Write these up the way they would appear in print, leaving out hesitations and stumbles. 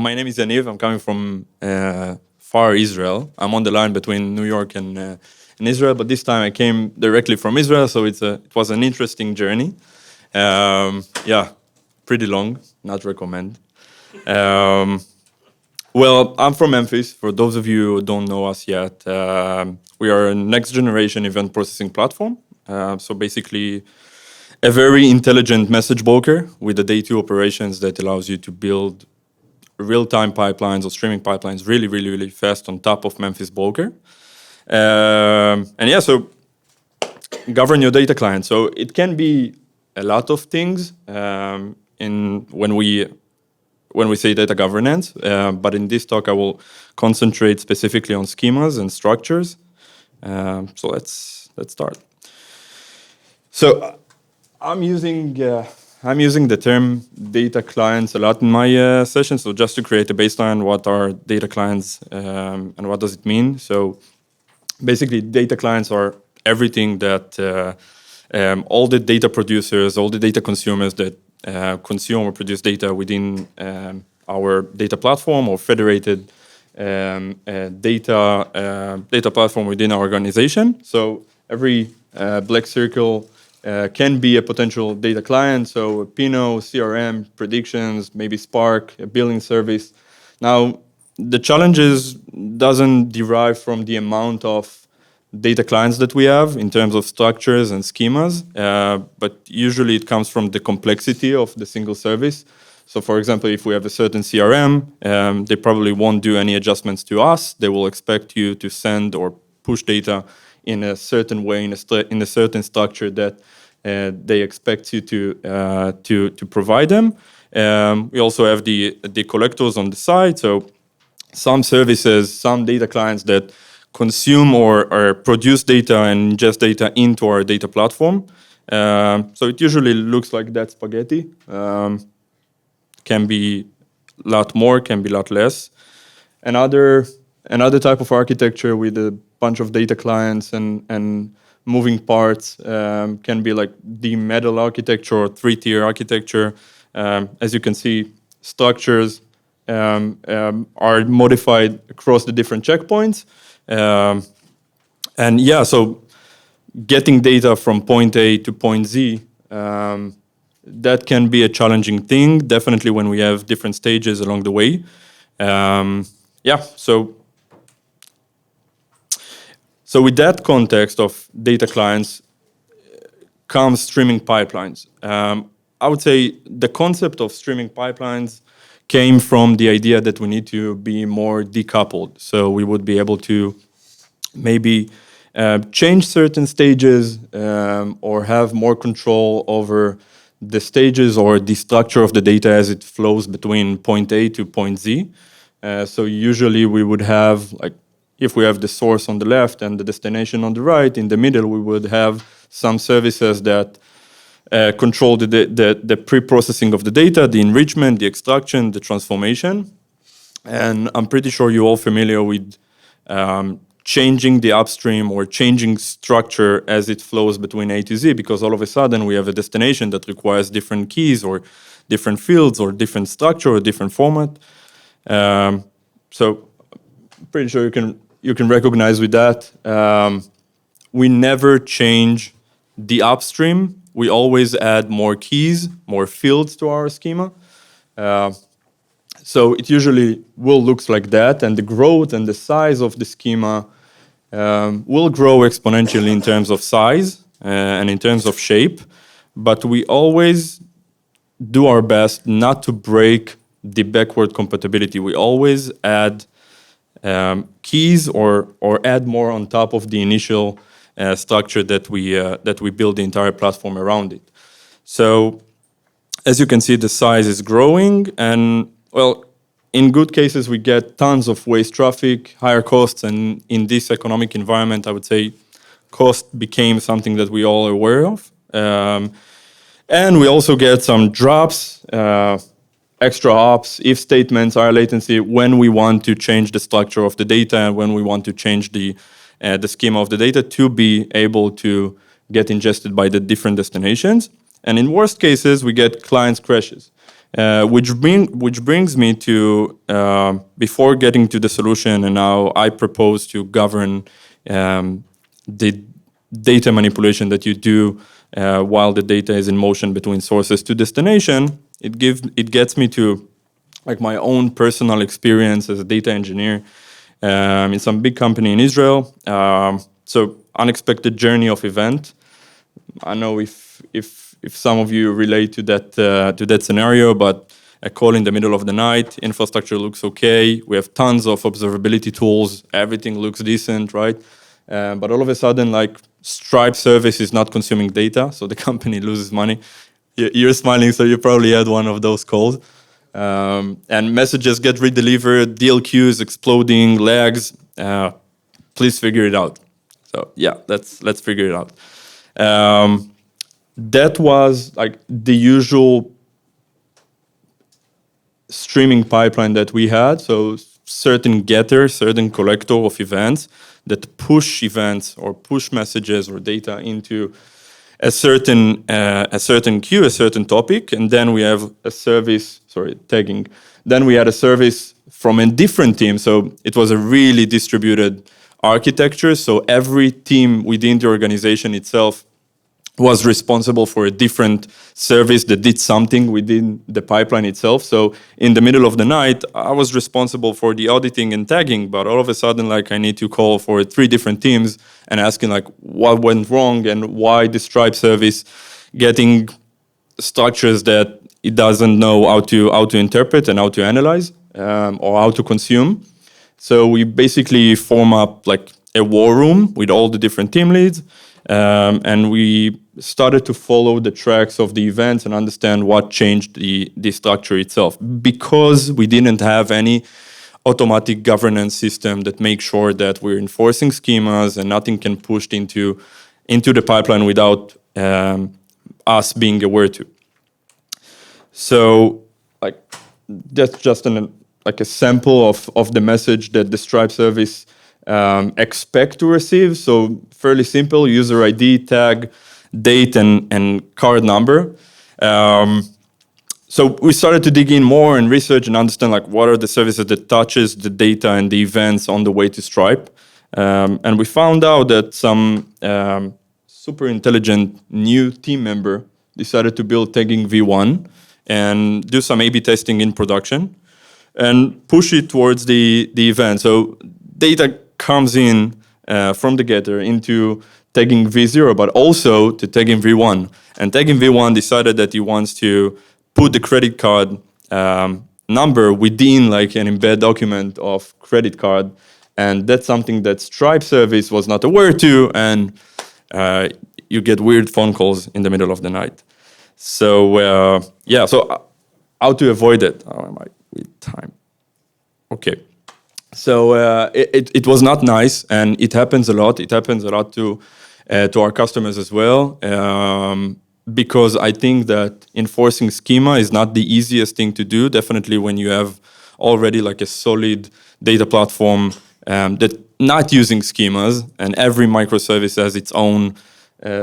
My name is Yaniv. I'm coming from far Israel. I'm on the line between New York and Israel, but this time I came directly from Israel, so it was an interesting journey. Yeah, pretty long, not recommend. Um, well, I'm from Memphis. For those of you who don't know us yet, we are a next generation event processing platform. So basically, a very intelligent message broker with the day two operations that allows you to build real-time pipelines or streaming pipelines really fast on top of Memphis broker. And yeah, so govern your data client. So it can be a lot of things in when we say data governance. But in this talk, I will concentrate specifically on schemas and structures. So let's start. So I'm using the term data clients a lot in my session. So just to create a baseline, what are data clients and what does it mean? So basically, data clients are everything that all the data producers, all the data consumers that consume or produce data within our data platform or federated data platform within our organization. So every black circle can be a potential data client. So Pinot, CRM, predictions, maybe Spark, a billing service. Now, the challenges doesn't derive from the amount of data clients that we have in terms of structures and schemas, but usually it comes from the complexity of the single service. So for example, if we have a certain CRM, they probably won't do any adjustments to us. They will expect you to send or push data in a certain way, in a certain structure that they expect you to provide them. We also have the collectors on the side. So some services, some data clients that consume or produce data and ingest data into our data platform. So it usually looks like that spaghetti. Can be a lot more, can be a lot less. Another type of architecture with a bunch of data clients and moving parts can be like the metal architecture or three-tier architecture. As you can see, structures are modified across the different checkpoints. And yeah, so getting data from point A to point Z, that can be a challenging thing, definitely when we have different stages along the way. Yeah, so with that context of data clients comes streaming pipelines. I would say the concept of streaming pipelines came from the idea that we need to be more decoupled. So we would be able to maybe change certain stages or have more control over the stages or the structure of the data as it flows between point A to point Z. So usually we would have, like, if we have the source on the left and the destination on the right, in the middle we would have some services that control the pre-processing of the data, the enrichment, the extraction, the transformation. And I'm pretty sure you're all familiar with changing the upstream or changing structure as it flows between A to Z, because all of a sudden we have a destination that requires different keys or different fields or different structure or different format. So I'm pretty sure you can recognize with that. We never change the upstream. We always add more keys, more fields to our schema. So it usually will look like that, and the growth and the size of the schema will grow exponentially in terms of size and in terms of shape, but we always do our best not to break the backward compatibility. We always add keys or add more on top of the initial structure that we build the entire platform around it. So as you can see, the size is growing, and well, in good cases, we get tons of waste traffic, higher costs, and in this economic environment, I would say cost became something that we all are aware of. And we also get some drops, extra hops, if statements, higher latency, when we want to change the structure of the data and when we want to change the schema of the data to be able to get ingested by the different destinations. And in worst cases, we get clients crashes. Which brings me to before getting to the solution, and now I propose to govern the data manipulation that you do while the data is in motion between sources to destination. It gets me to like my own personal experience as a data engineer in some big company in Israel. So unexpected journey of event. I know if some of you relate to that scenario, but a call in the middle of the night, infrastructure looks okay. We have tons of observability tools. Everything looks decent, right? But all of a sudden, like Stripe service is not consuming data, so the company loses money. You're smiling, so you probably had one of those calls. And messages get redelivered, deal queues exploding, lags. Please figure it out. So yeah, let's figure it out. That was like the usual streaming pipeline that we had. So certain getter, certain collector of events that push events or push messages or data into a certain queue, a certain topic, and then we have a service. Tagging. Then we had a service from a different team. So it was a really distributed architecture. So every team within the organization itself was responsible for a different service that did something within the pipeline itself. So in the middle of the night, I was responsible for the auditing and tagging, but all of a sudden, like I need to call for 3 different teams and asking like what went wrong and why the Stripe service getting structures that it doesn't know how to interpret and how to analyze or how to consume. So we basically form up like a war room with all the different team leads. And we started to follow the tracks of the events and understand what changed the structure itself, because we didn't have any automatic governance system that makes sure that we're enforcing schemas and nothing can push into the pipeline without us being aware to. So like that's just a sample of the message that the Stripe service expect to receive. So fairly simple: user ID, tag, date, and card number. So we started to dig in more and research and understand like what are the services that touches the data and the events on the way to Stripe. And we found out that some super intelligent new team member decided to build tagging V1 and do some A/B testing in production and push it towards the event. So data comes in from the getter into tagging V0, but also to tagging V1. And tagging V1 decided that he wants to put the credit card number within like an embed document of credit card. And that's something that Stripe service was not aware to, and you get weird phone calls in the middle of the night. So so how to avoid it? How am I with time? Okay. So it was not nice, and it happens a lot. It happens a lot to our customers as well, because I think that enforcing schema is not the easiest thing to do. Definitely when you have already like a solid data platform that not using schemas, and every microservice has its own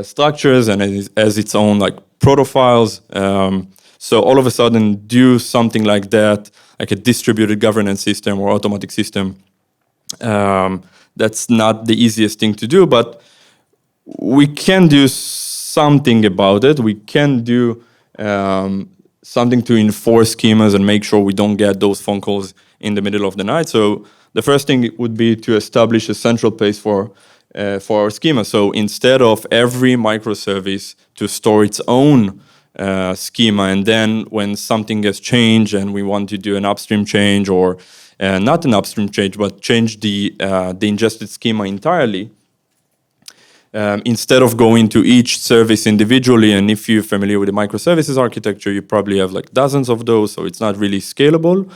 structures and has its own like protofiles. So all of a sudden do something like that, like a distributed governance system or automatic system. That's not the easiest thing to do, but we can do something about it. We can do something to enforce schemas and make sure we don't get those phone calls in the middle of the night. So the first thing would be to establish a central place for our schema. So instead of every microservice to store its own schema, and then when something has changed and we want to do an upstream change, or not an upstream change, but change the ingested schema entirely, instead of going to each service individually, and if you're familiar with the microservices architecture, you probably have like dozens of those, so it's not really scalable.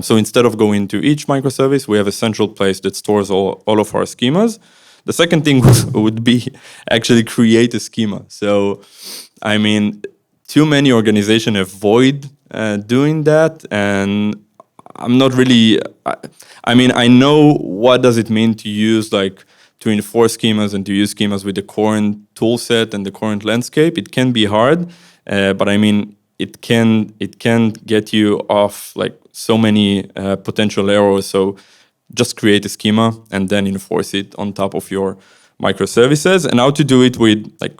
So instead of going to each microservice, we have a central place that stores all of our schemas. The second thing would be actually create a schema. So, I mean, too many organizations avoid doing that, and I'm not really. I know what does it mean to use to enforce schemas and to use schemas with the current tool set and the current landscape. It can be hard, but I mean, it can get you off like so many potential errors. So just create a schema and then enforce it on top of your microservices. And how to do it with like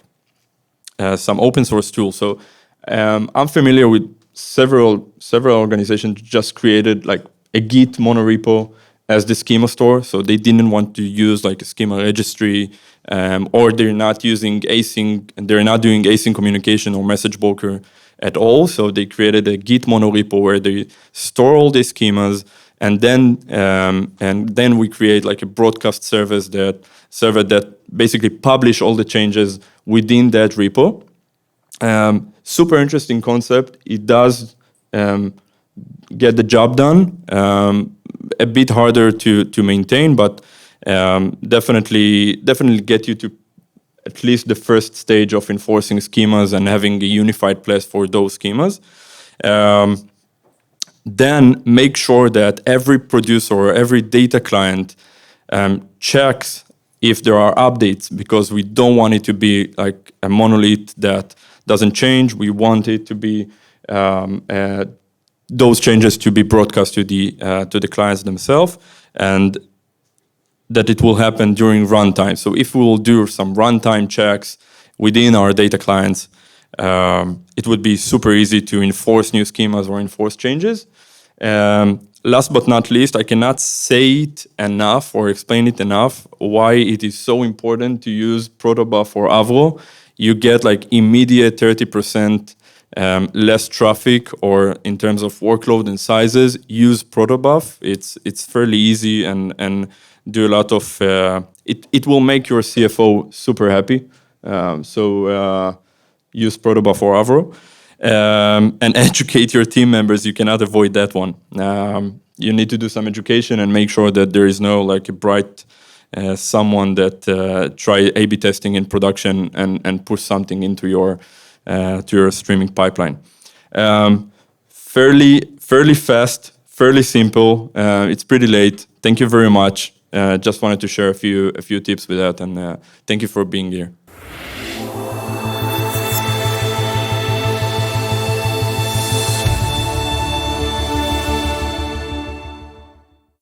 some open source tools. So I'm familiar with several organizations just created like a Git monorepo as the schema store. So they didn't want to use like a schema registry, or they're not using async, and they're not doing async communication or message broker at all. So they created a Git monorepo where they store all the schemas, and then we create like a broadcast server that basically publish all the changes within that repo. Super interesting concept. It does get the job done. A bit harder to maintain, but definitely get you to at least the first stage of enforcing schemas and having a unified place for those schemas. Then make sure that every producer or every data client checks if there are updates, because we don't want it to be like a monolith that doesn't change. We want it to be those changes to be broadcast to the clients themselves, and that it will happen during runtime. So if we will do some runtime checks within our data clients, it would be super easy to enforce new schemas or enforce changes. Last but not least, I cannot say it enough or explain it enough why it is so important to use protobuf or Avro. You get like immediate 30% less traffic, or in terms of workload and sizes. Use protobuf. It's fairly easy and do a lot of. It will make your CFO super happy. So use protobuf or Avro. And educate your team members. You cannot avoid that one. You need to do some education and make sure that there is no like a bright someone that try A/B testing in production and push something into your to your streaming pipeline. Fairly fast, fairly simple. It's pretty late. Thank you very much. Just wanted to share a few tips with that, and thank you for being here.